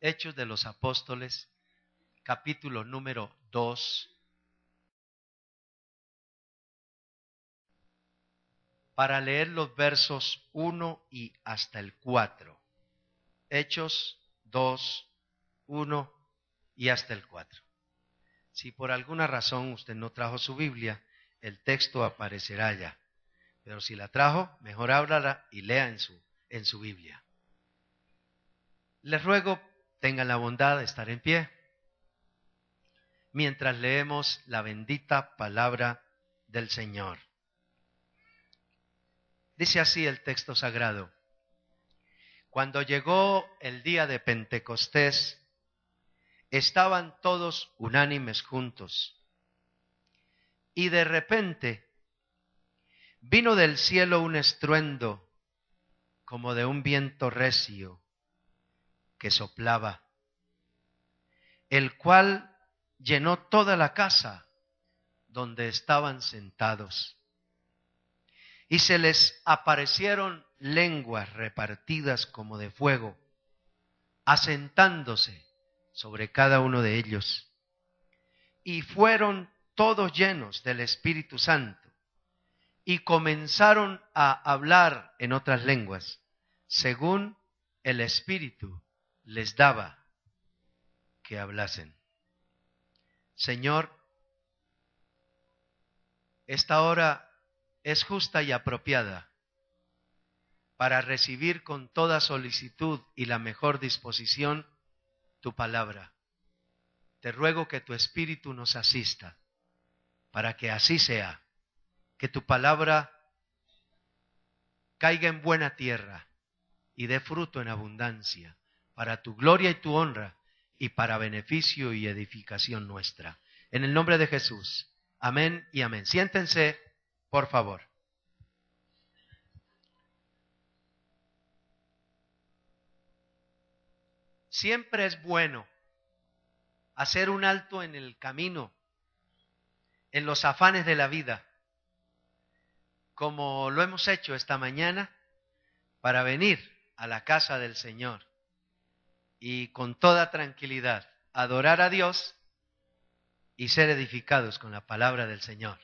Hechos de los Apóstoles, capítulo número 2. Para leer los versos 1 y hasta el 4. Hechos 2, 1 y hasta el 4. Si por alguna razón usted no trajo su Biblia, el texto aparecerá allá. Pero si la trajo, mejor ábrala y lea en su Biblia. Les ruego, tengan la bondad de estar en pie mientras leemos la bendita palabra del Señor. Dice así el texto sagrado: Cuando llegó el día de Pentecostés, estaban todos unánimes juntos. Y de repente vino del cielo un estruendo como de un viento recio que soplaba, el cual llenó toda la casa donde estaban sentados. Y se les aparecieron lenguas repartidas como de fuego, asentándose sobre cada uno de ellos. Y fueron todos llenos del Espíritu Santo y comenzaron a hablar en otras lenguas, según el Espíritu les daba que hablasen. Señor, esta hora es justa y apropiada para recibir con toda solicitud y la mejor disposición tu palabra. Te ruego que tu Espíritu nos asista para que así sea, que tu palabra caiga en buena tierra y dé fruto en abundancia para tu gloria y tu honra y para beneficio y edificación nuestra. En el nombre de Jesús. Amén y amén. Siéntense, por favor. Siempre es bueno hacer un alto en el camino, en los afanes de la vida, como lo hemos hecho esta mañana, para venir a la casa del Señor y con toda tranquilidad adorar a Dios y ser edificados con la palabra del Señor.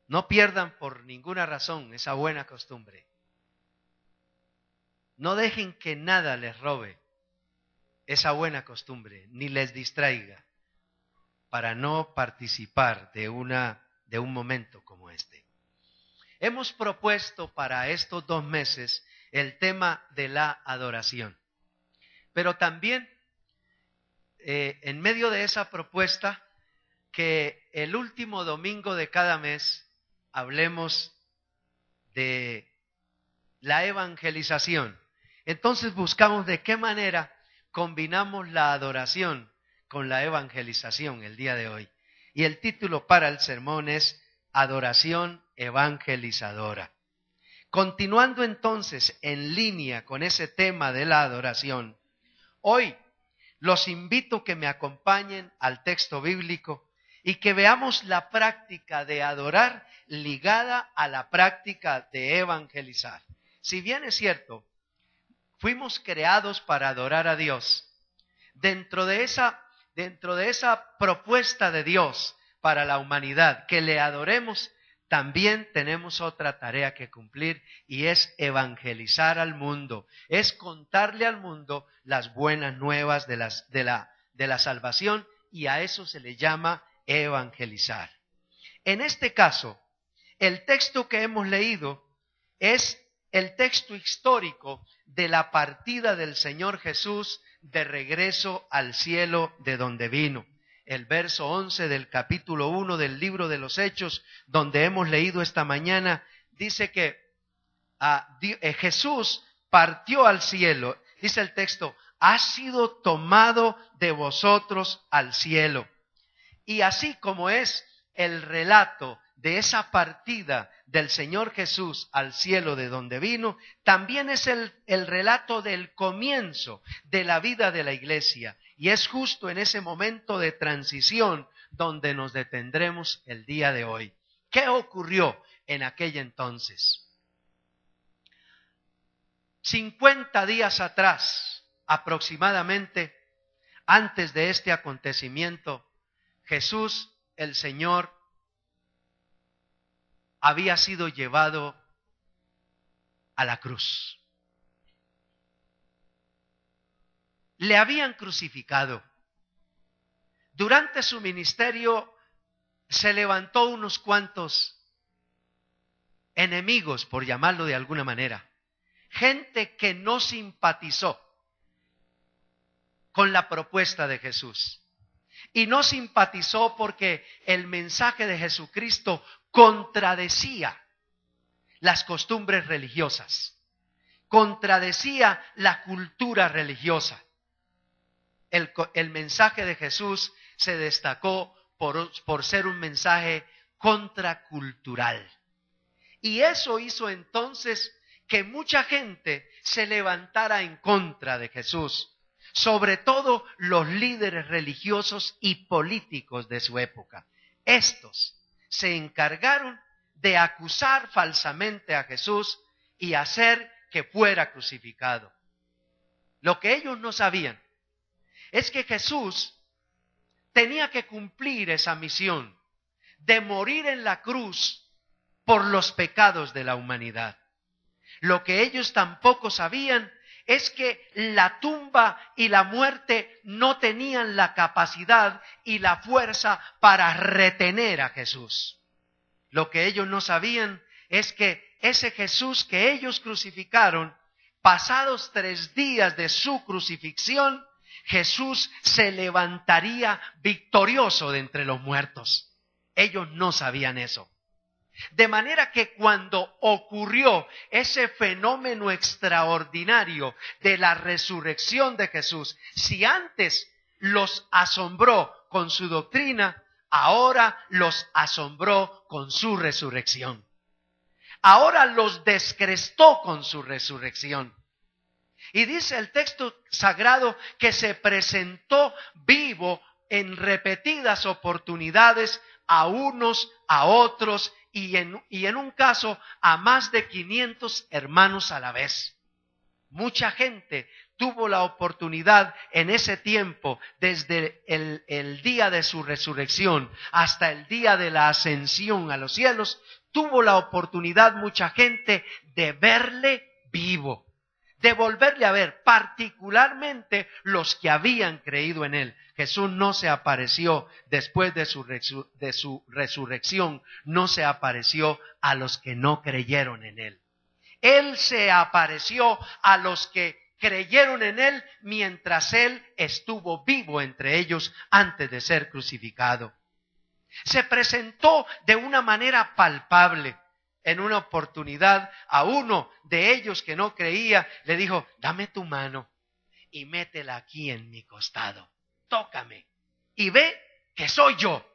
No pierdan por ninguna razón esa buena costumbre. No dejen que nada les robe esa buena costumbre, ni les distraiga, para no participar de un momento como este. Hemos propuesto para estos 2 meses el tema de la adoración, pero también en medio de esa propuesta, que el último domingo de cada mes hablemos de la evangelización. Entonces buscamos de qué manera combinamos la adoración con la evangelización el día de hoy. Y el título para el sermón es Adoración Evangelizadora. Continuando entonces en línea con ese tema de la adoración, hoy los invito a que me acompañen al texto bíblico y que veamos la práctica de adorar ligada a la práctica de evangelizar. Si bien es cierto, fuimos creados para adorar a Dios, dentro de esa propuesta de Dios para la humanidad, que le adoremos, también tenemos otra tarea que cumplir y es evangelizar al mundo, es contarle al mundo las buenas nuevas de la salvación, y a eso se le llama evangelizar. En este caso, el texto que hemos leído es el texto histórico de la partida del Señor Jesús de regreso al cielo de donde vino. El verso 11 del capítulo 1 del libro de los Hechos, donde hemos leído esta mañana, dice que Jesús partió al cielo. Dice el texto, ha sido tomado de vosotros al cielo. Y así como es el relato de esa partida del Señor Jesús al cielo de donde vino, también es el relato del comienzo de la vida de la iglesia. Y es justo en ese momento de transición donde nos detendremos el día de hoy. ¿Qué ocurrió en aquel entonces? 50 días atrás, aproximadamente antes de este acontecimiento, Jesús, el Señor, había sido llevado a la cruz. Le habían crucificado. Durante su ministerio se levantó unos cuantos enemigos, por llamarlo de alguna manera. Gente que no simpatizó con la propuesta de Jesús. Y no simpatizó porque el mensaje de Jesucristo contradecía las costumbres religiosas, contradecía la cultura religiosa. El mensaje de Jesús se destacó por ser un mensaje contracultural. Y eso hizo entonces que mucha gente se levantara en contra de Jesús, sobre todo los líderes religiosos y políticos de su época. Estos se encargaron de acusar falsamente a Jesús y hacer que fuera crucificado. Lo que ellos no sabían es que Jesús tenía que cumplir esa misión de morir en la cruz por los pecados de la humanidad. Lo que ellos tampoco sabían es que la tumba y la muerte no tenían la capacidad y la fuerza para retener a Jesús. Lo que ellos no sabían es que ese Jesús que ellos crucificaron, pasados 3 días de su crucifixión, Jesús se levantaría victorioso de entre los muertos. Ellos no sabían eso. De manera que cuando ocurrió ese fenómeno extraordinario de la resurrección de Jesús, si antes los asombró con su doctrina, ahora los asombró con su resurrección. Ahora los descrestó con su resurrección. Y dice el texto sagrado que se presentó vivo en repetidas oportunidades a unos, a otros, y en un caso a más de 500 hermanos a la vez. Mucha gente tuvo la oportunidad en ese tiempo, desde el día de su resurrección hasta el día de la ascensión a los cielos, tuvo la oportunidad mucha gente de verle vivo, de volverle a ver, particularmente los que habían creído en él. Jesús no se apareció después de su resurrección, no se apareció a los que no creyeron en él. Él se apareció a los que creyeron en él mientras él estuvo vivo entre ellos antes de ser crucificado. Se presentó de una manera palpable. En una oportunidad a uno de ellos que no creía, le dijo: dame tu mano y métela aquí en mi costado. Tócame y ve que soy yo.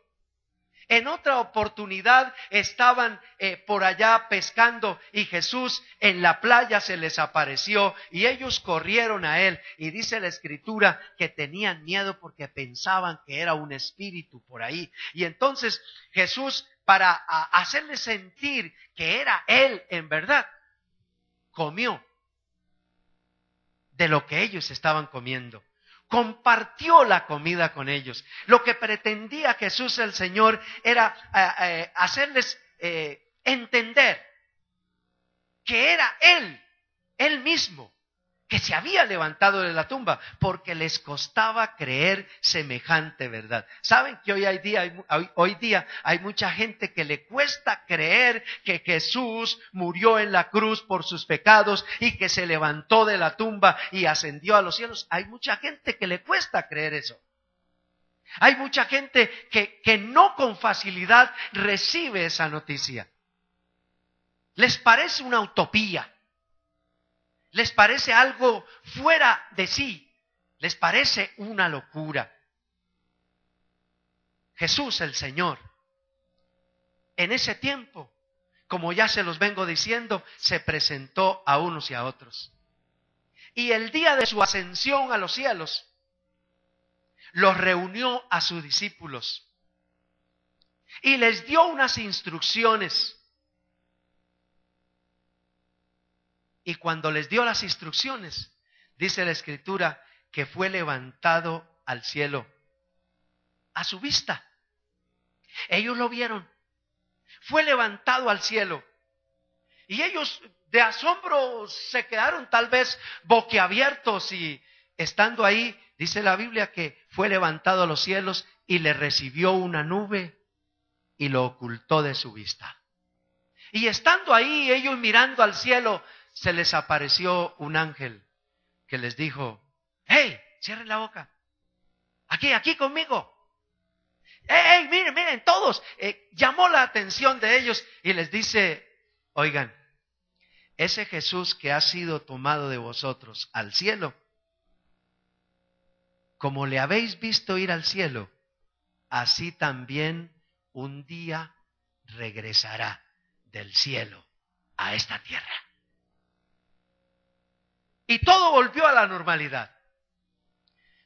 En otra oportunidad estaban por allá pescando y Jesús en la playa se les apareció y ellos corrieron a él. Y dice la Escritura que tenían miedo porque pensaban que era un espíritu por ahí. Y entonces Jesús, para hacerles sentir que era él en verdad, comió de lo que ellos estaban comiendo. Compartió la comida con ellos. Lo que pretendía Jesús el Señor era hacerles entender que era Él mismo, que se había levantado de la tumba, porque les costaba creer semejante verdad. ¿Saben que hoy día hay mucha gente que le cuesta creer que Jesús murió en la cruz por sus pecados y que se levantó de la tumba y ascendió a los cielos? Hay mucha gente que le cuesta creer eso. Hay mucha gente que no con facilidad recibe esa noticia. Les parece una utopía. Les parece algo fuera de sí. Les parece una locura. Jesús el Señor, en ese tiempo, como ya se los vengo diciendo, se presentó a unos y a otros. Y el día de su ascensión a los cielos, los reunió a sus discípulos y les dio unas instrucciones. Y cuando les dio las instrucciones, dice la Escritura, que fue levantado al cielo a su vista. Ellos lo vieron. Fue levantado al cielo. Y ellos de asombro se quedaron tal vez boquiabiertos, y estando ahí, dice la Biblia que fue levantado a los cielos y le recibió una nube y lo ocultó de su vista. Y estando ahí, ellos mirando al cielo, se les apareció un ángel que les dijo: ¡Hey! Cierren la boca. Aquí conmigo. ¡Hey! Miren todos. Llamó la atención de ellos y les dice: oigan, ese Jesús que ha sido tomado de vosotros al cielo, como le habéis visto ir al cielo, así también un día regresará del cielo a esta tierra. Y todo volvió a la normalidad.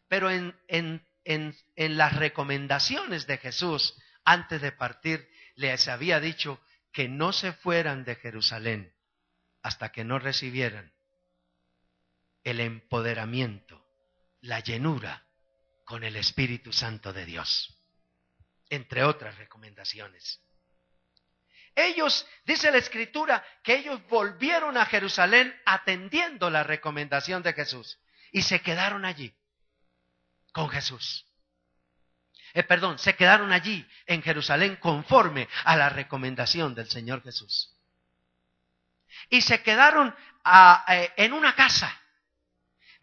Pero en las recomendaciones de Jesús antes de partir, les había dicho que no se fueran de Jerusalén hasta que no recibieran el empoderamiento, la llenura con el Espíritu Santo de Dios, entre otras recomendaciones. Ellos, dice la Escritura, que ellos volvieron a Jerusalén atendiendo la recomendación de Jesús y se quedaron allí con Jesús. Se quedaron allí en Jerusalén conforme a la recomendación del Señor Jesús. Y se quedaron en una casa.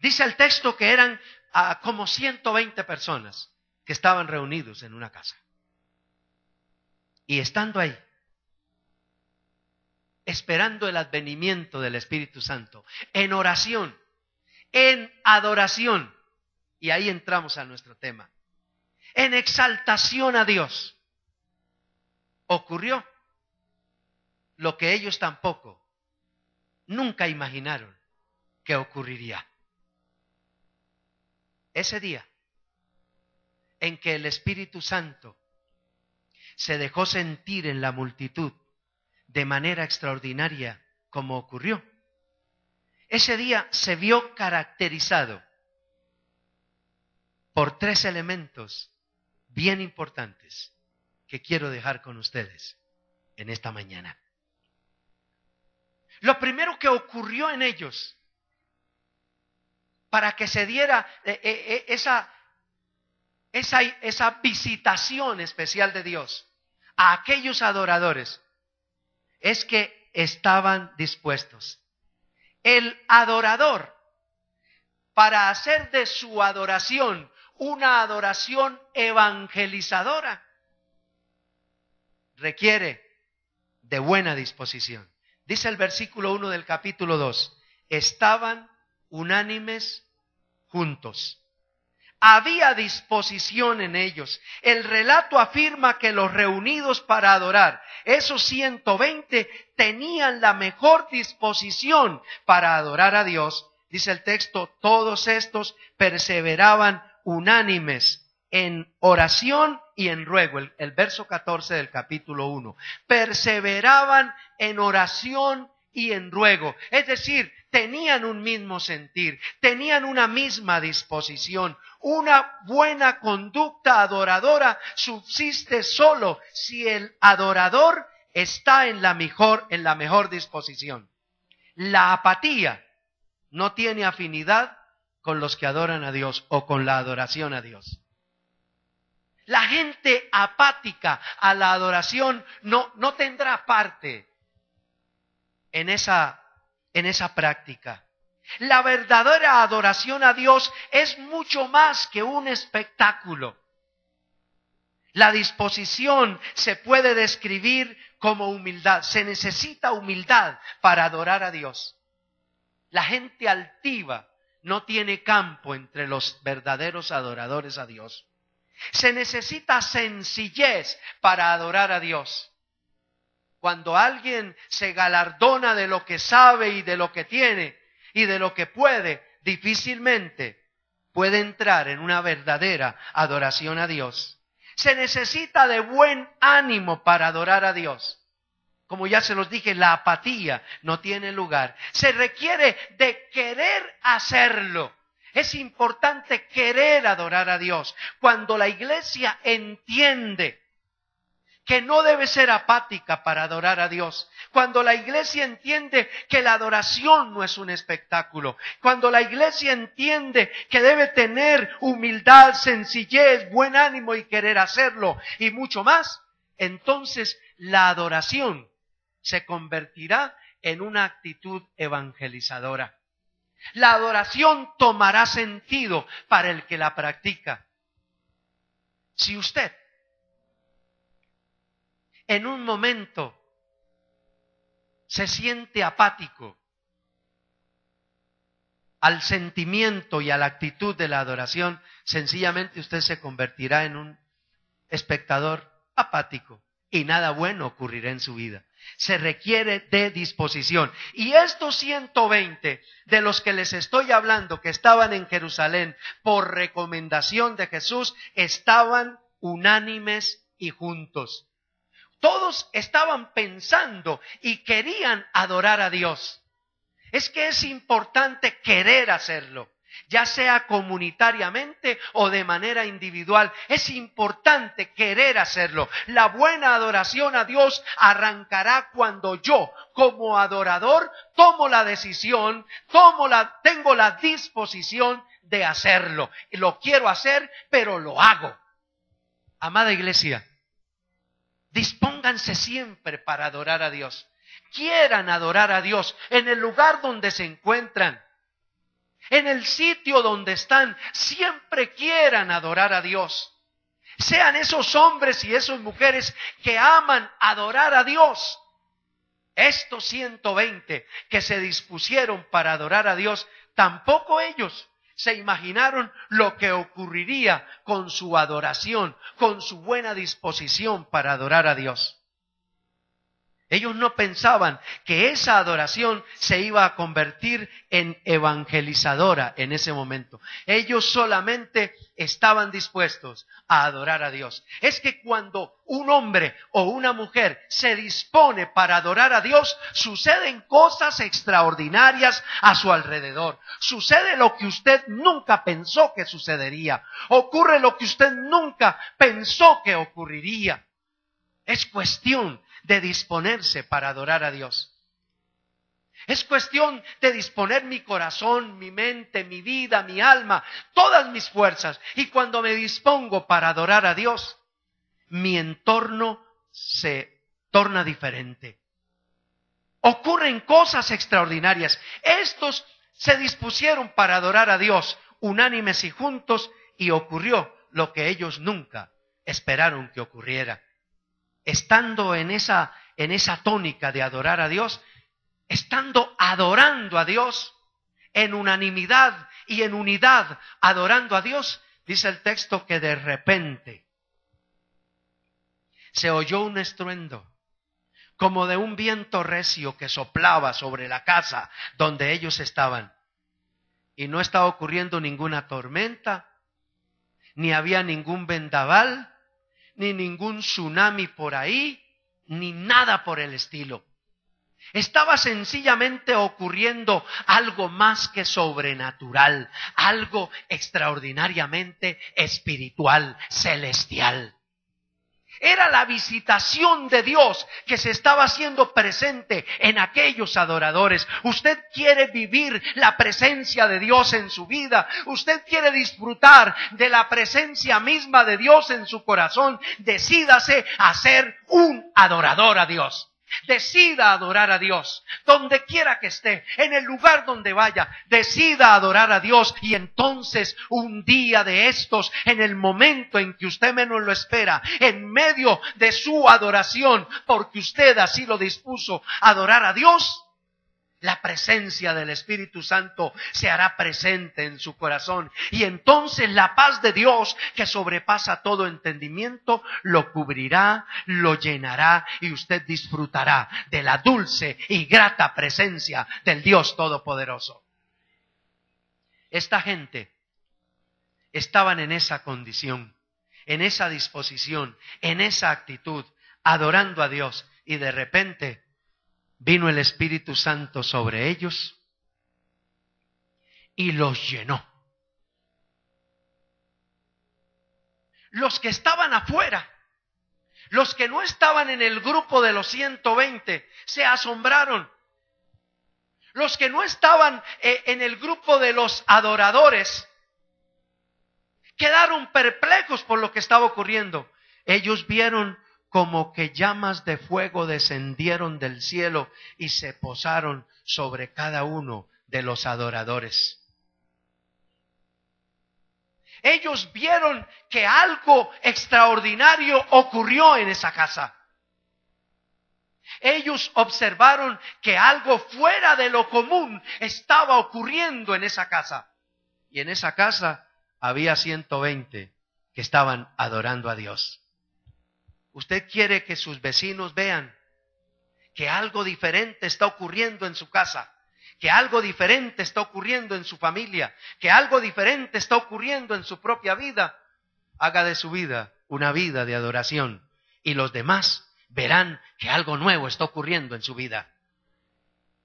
Dice el texto que eran como 120 personas que estaban reunidos en una casa. Y estando ahí, esperando el advenimiento del Espíritu Santo, en oración, en adoración, y ahí entramos a nuestro tema, en exaltación a Dios, ocurrió lo que ellos tampoco, nunca imaginaron que ocurriría. Ese día en que el Espíritu Santo se dejó sentir en la multitud de manera extraordinaria, como ocurrió, ese día se vio caracterizado por 3 elementos bien importantes que quiero dejar con ustedes en esta mañana. Lo primero que ocurrió en ellos para que se diera esa visitación especial de Dios a aquellos adoradores es que estaban dispuestos. El adorador, para hacer de su adoración una adoración evangelizadora, requiere de buena disposición. Dice el versículo 1 del capítulo 2, estaban unánimes juntos. Había disposición en ellos. El relato afirma que los reunidos para adorar, esos 120, tenían la mejor disposición para adorar a Dios. Dice el texto, todos estos perseveraban unánimes en oración y en ruego. El verso 14 del capítulo 1. Perseveraban en oración y en ruego. Es decir, tenían un mismo sentir, tenían una misma disposición. Una buena conducta adoradora subsiste solo si el adorador está en la mejor disposición. La apatía no tiene afinidad con los que adoran a Dios o con la adoración a Dios. La gente apática a la adoración no tendrá parte en esa práctica. La verdadera adoración a Dios es mucho más que un espectáculo. La disposición se puede describir como humildad. Se necesita humildad para adorar a Dios. La gente altiva no tiene campo entre los verdaderos adoradores a Dios. Se necesita sencillez para adorar a Dios. Cuando alguien se galardona de lo que sabe y de lo que tiene y de lo que puede, difícilmente puede entrar en una verdadera adoración a Dios. Se necesita de buen ánimo para adorar a Dios. Como ya se los dije, la apatía no tiene lugar. Se requiere de querer hacerlo. Es importante querer adorar a Dios. Cuando la iglesia entiende que no debe ser apática para adorar a Dios, cuando la iglesia entiende que la adoración no es un espectáculo, cuando la iglesia entiende que debe tener humildad, sencillez, buen ánimo y querer hacerlo y mucho más, entonces la adoración se convertirá en una actitud evangelizadora. La adoración tomará sentido para el que la practica. Si usted en un momento se siente apático al sentimiento y a la actitud de la adoración, sencillamente usted se convertirá en un espectador apático y nada bueno ocurrirá en su vida. Se requiere de disposición. Y estos 120 de los que les estoy hablando, que estaban en Jerusalén por recomendación de Jesús, estaban unánimes y juntos. Todos estaban pensando y querían adorar a Dios. Es que es importante querer hacerlo, ya sea comunitariamente o de manera individual. Es importante querer hacerlo. La buena adoración a Dios arrancará cuando yo, como adorador, tomo la decisión, tengo la disposición de hacerlo. Lo quiero hacer, pero lo hago. Amada iglesia, dispónganse siempre para adorar a Dios. Quieran adorar a Dios en el lugar donde se encuentran, en el sitio donde están. Siempre quieran adorar a Dios. Sean esos hombres y esas mujeres que aman adorar a Dios. Estos 120 que se dispusieron para adorar a Dios, tampoco ellos se imaginaron lo que ocurriría con su adoración, con su buena disposición para adorar a Dios. Ellos no pensaban que esa adoración se iba a convertir en evangelizadora en ese momento. Ellos solamente estaban dispuestos a adorar a Dios. Es que cuando un hombre o una mujer se dispone para adorar a Dios, suceden cosas extraordinarias a su alrededor. Sucede lo que usted nunca pensó que sucedería. Ocurre lo que usted nunca pensó que ocurriría. Es cuestión de disponerse para adorar a Dios. Es cuestión de disponer mi corazón, mi mente, mi vida, mi alma, todas mis fuerzas. Y cuando me dispongo para adorar a Dios, mi entorno se torna diferente. Ocurren cosas extraordinarias. Estos se dispusieron para adorar a Dios, unánimes y juntos, y ocurrió lo que ellos nunca esperaron que ocurriera. Estando en esa tónica de adorar a Dios, estando adorando a Dios en unanimidad y en unidad, adorando a Dios, dice el texto que de repente se oyó un estruendo, como de un viento recio que soplaba sobre la casa donde ellos estaban. Y no estaba ocurriendo ninguna tormenta, ni había ningún vendaval, ni ningún tsunami por ahí, ni nada por el estilo. Estaba sencillamente ocurriendo algo más que sobrenatural, algo extraordinariamente espiritual, celestial. Era la visitación de Dios que se estaba haciendo presente en aquellos adoradores. Usted quiere vivir la presencia de Dios en su vida. Usted quiere disfrutar de la presencia misma de Dios en su corazón. Decídase a ser un adorador a Dios. Decida adorar a Dios, donde quiera que esté, en el lugar donde vaya, decida adorar a Dios, y entonces un día de estos, en el momento en que usted menos lo espera, en medio de su adoración, porque usted así lo dispuso, adorar a Dios, la presencia del Espíritu Santo se hará presente en su corazón, y entonces la paz de Dios, que sobrepasa todo entendimiento, lo cubrirá, lo llenará, y usted disfrutará de la dulce y grata presencia del Dios Todopoderoso. Esta gente estaban en esa condición, en esa disposición, en esa actitud, adorando a Dios. y de repente vino el Espíritu Santo sobre ellos y los llenó. Los que estaban afuera, los que no estaban en el grupo de los 120, se asombraron. Los que no estaban en el grupo de los adoradores quedaron perplejos por lo que estaba ocurriendo. Ellos vieron como que llamas de fuego descendieron del cielo y se posaron sobre cada uno de los adoradores. Ellos vieron que algo extraordinario ocurrió en esa casa. Ellos observaron que algo fuera de lo común estaba ocurriendo en esa casa. Y en esa casa había 120 que estaban adorando a Dios. ¿Usted quiere que sus vecinos vean que algo diferente está ocurriendo en su casa? Que algo diferente está ocurriendo en su familia, que algo diferente está ocurriendo en su propia vida. Haga de su vida una vida de adoración y los demás verán que algo nuevo está ocurriendo en su vida.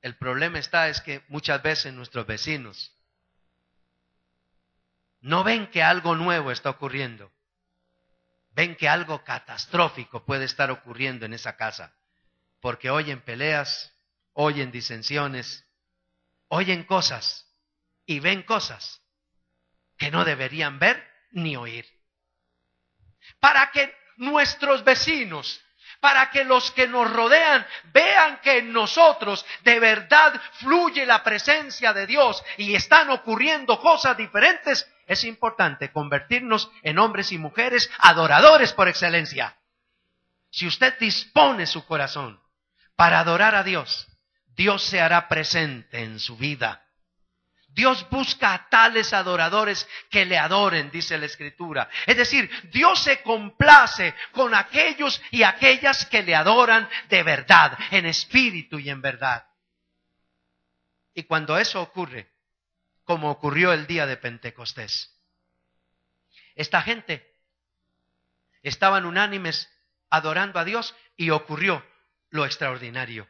El problema es que muchas veces nuestros vecinos no ven que algo nuevo está ocurriendo. Ven que algo catastrófico puede estar ocurriendo en esa casa, porque oyen peleas, oyen disensiones, oyen cosas y ven cosas que no deberían ver ni oír. Para que nuestros vecinos, para que los que nos rodean vean que en nosotros de verdad fluye la presencia de Dios y están ocurriendo cosas diferentes, es importante convertirnos en hombres y mujeres adoradores por excelencia. Si usted dispone su corazón para adorar a Dios, Dios se hará presente en su vida. Dios busca a tales adoradores que le adoren, dice la Escritura. Es decir, Dios se complace con aquellos y aquellas que le adoran de verdad, en espíritu y en verdad. Y cuando eso ocurre, como ocurrió el día de Pentecostés, esta gente estaban unánimes adorando a Dios y ocurrió lo extraordinario.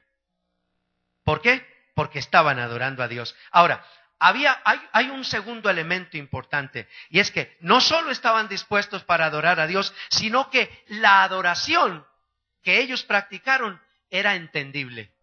¿Por qué? Porque estaban adorando a Dios. Ahora, hay un segundo elemento importante, y es que no solo estaban dispuestos para adorar a Dios, sino que la adoración que ellos practicaron era entendible.